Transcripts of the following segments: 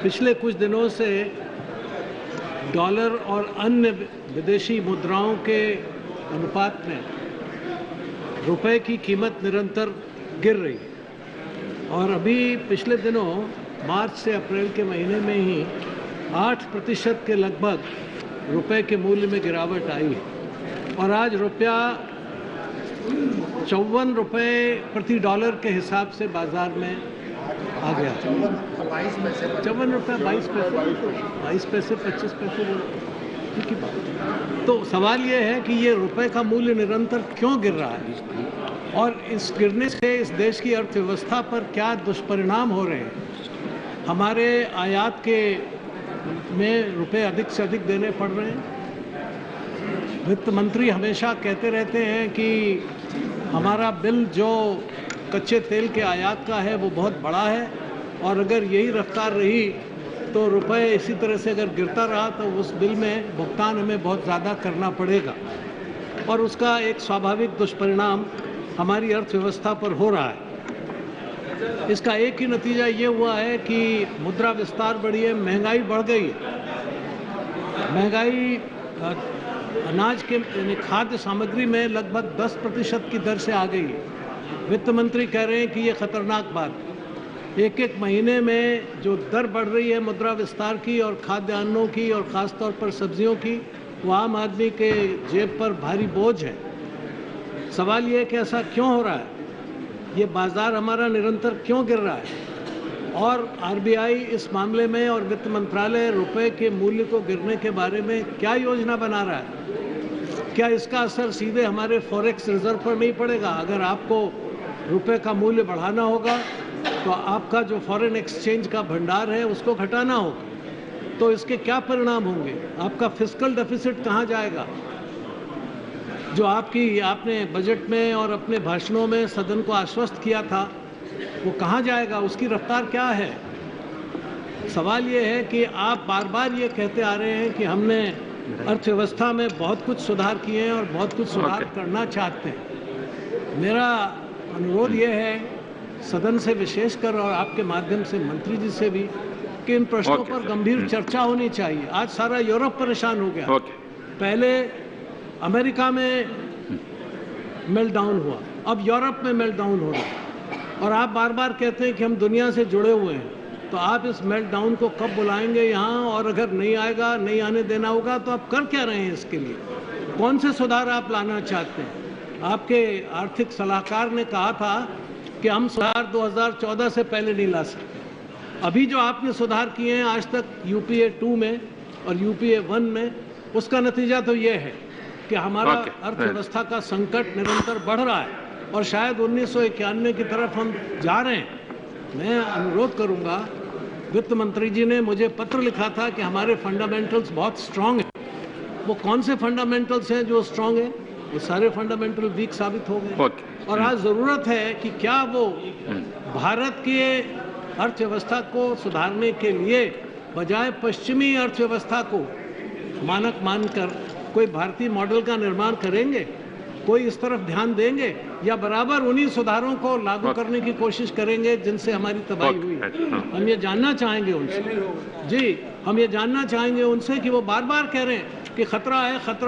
पिछले कुछ दिनों से डॉलर और अन्य विदेशी मुद्राओं के अनुपात में रुपए की कीमत निरंतर गिर रही है और अभी पिछले दिनों मार्च से अप्रैल के महीने में ही 8% के लगभग रुपए के मूल्य में गिरावट आई है और आज रुपया 54 रुपये प्रति डॉलर के हिसाब से बाजार में आ गया। 54 रुपये 22 पैसे 25 पैसे ठीक ही बात। तो सवाल ये है कि ये रुपए का मूल्य निरंतर क्यों गिर रहा है और इस गिरने से इस देश की अर्थव्यवस्था पर क्या दुष्परिणाम हो रहे हैं। हमारे आयात के में रुपए अधिक से अधिक देने पड़ रहे हैं। वित्त मंत्री हमेशा कहते रहते हैं कि हमारा बिल जो कच्चे तेल के आयात का है वो बहुत बड़ा है और अगर यही रफ्तार रही तो रुपए इसी तरह से अगर गिरता रहा तो उस बिल में भुगतान हमें बहुत ज़्यादा करना पड़ेगा और उसका एक स्वाभाविक दुष्परिणाम हमारी अर्थव्यवस्था पर हो रहा है। इसका एक ही नतीजा ये हुआ है कि मुद्रा विस्तार बढ़ी है, महंगाई बढ़ गई है। महंगाई अनाज के यानी खाद्य सामग्री में लगभग 10% की दर से आ गई है। वित्त मंत्री कह रहे हैं कि ये खतरनाक बात, एक महीने में जो दर बढ़ रही है मुद्रा विस्तार की और खाद्यान्नों की और ख़ास तौर पर सब्जियों की, वो आम आदमी के जेब पर भारी बोझ है। सवाल ये है कि ऐसा क्यों हो रहा है, ये बाज़ार हमारा निरंतर क्यों गिर रहा है और आरबीआई इस मामले में और वित्त मंत्रालय रुपए के मूल्य को गिरने के बारे में क्या योजना बना रहा है। क्या इसका असर सीधे हमारे फॉरेक्स रिजर्व पर नहीं पड़ेगा। अगर आपको रुपए का मूल्य बढ़ाना होगा तो आपका जो फॉरेन एक्सचेंज का भंडार है उसको घटाना होगा, तो इसके क्या परिणाम होंगे। आपका फिस्कल डेफिसिट कहाँ जाएगा, जो आपने बजट में और अपने भाषणों में सदन को आश्वस्त किया था, वो कहाँ जाएगा, उसकी रफ्तार क्या है। सवाल ये है कि आप बार बार ये कहते आ रहे हैं कि हमने अर्थव्यवस्था में बहुत कुछ सुधार किए हैं और बहुत कुछ सुधार करना चाहते हैं। मेरा अनुरोध ये है सदन से विशेषकर और आपके माध्यम से मंत्री जी से भी कि इन प्रश्नों पर गंभीर चर्चा होनी चाहिए। आज सारा यूरोप परेशान हो गया। पहले अमेरिका में मेल्टडाउन हुआ, अब यूरोप में मेल्टडाउन हो रहा है और आप बार बार कहते हैं कि हम दुनिया से जुड़े हुए हैं, तो आप इस मेल्टडाउन को कब बुलाएंगे यहाँ, और अगर नहीं आएगा, नहीं आने देना होगा तो आप कर क्या रहे हैं इसके लिए, कौन से सुधार आप लाना चाहते हैं। आपके आर्थिक सलाहकार ने कहा था कि हम सुधार 2014 से पहले नहीं ला सकते। अभी जो आपने सुधार किए हैं आज तक यूपीए 2 में और यूपीए 1 में, उसका नतीजा तो ये है कि हमारा अर्थव्यवस्था का संकट निरंतर बढ़ रहा है और शायद 1991 की तरफ हम जा रहे हैं। मैं अनुरोध करूंगा, वित्त मंत्री जी ने मुझे पत्र लिखा था कि हमारे फंडामेंटल्स बहुत स्ट्रांग हैं। वो कौन से फंडामेंटल्स हैं जो स्ट्रांग हैं, वो सारे फंडामेंटल वीक साबित हो गए और आज ज़रूरत है कि क्या वो भारत के अर्थव्यवस्था को सुधारने के लिए बजाय पश्चिमी अर्थव्यवस्था को मानक मानकर कोई भारतीय मॉडल का निर्माण करेंगे, कोई इस तरफ ध्यान देंगे, या बराबर उन्हीं सुधारों को लागू करने की कोशिश करेंगे जिनसे हमारी तबाही हुई है। हम ये जानना चाहेंगे उनसे, जी हम ये जानना चाहेंगे उनसे कि वो बार बार कह रहे हैं कि खतरा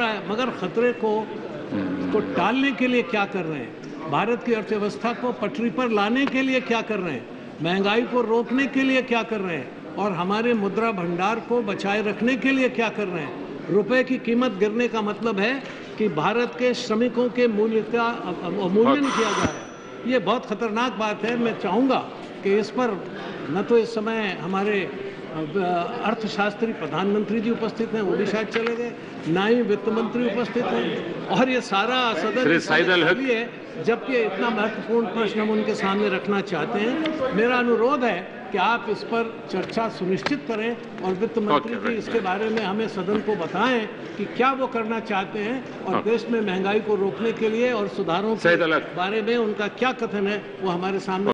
है, मगर खतरे को टालने के लिए क्या कर रहे हैं, भारत की अर्थव्यवस्था को पटरी पर लाने के लिए क्या कर रहे हैं, महंगाई को रोकने के लिए क्या कर रहे हैं और हमारे मुद्रा भंडार को बचाए रखने के लिए क्या कर रहे हैं। रुपए की कीमत गिरने का मतलब है कि भारत के श्रमिकों के मूल्य का अवमूल्यन किया जा रहा है। ये बहुत खतरनाक बात है। मैं चाहूँगा कि इस पर न तो इस समय हमारे अर्थशास्त्री प्रधानमंत्री जी उपस्थित हैं, वो भी शायद चले गए, ना ही वित्त मंत्री उपस्थित हैं और ये सारा सदन है, जबकि इतना महत्वपूर्ण प्रश्न हम उनके सामने रखना चाहते हैं। मेरा अनुरोध है कि आप इस पर चर्चा सुनिश्चित करें और वित्त मंत्री जी इसके बारे में हमें सदन को बताएं कि क्या वो करना चाहते हैं और देश में महंगाई को रोकने के लिए और सुधारों के बारे में उनका क्या कथन है, वो हमारे सामने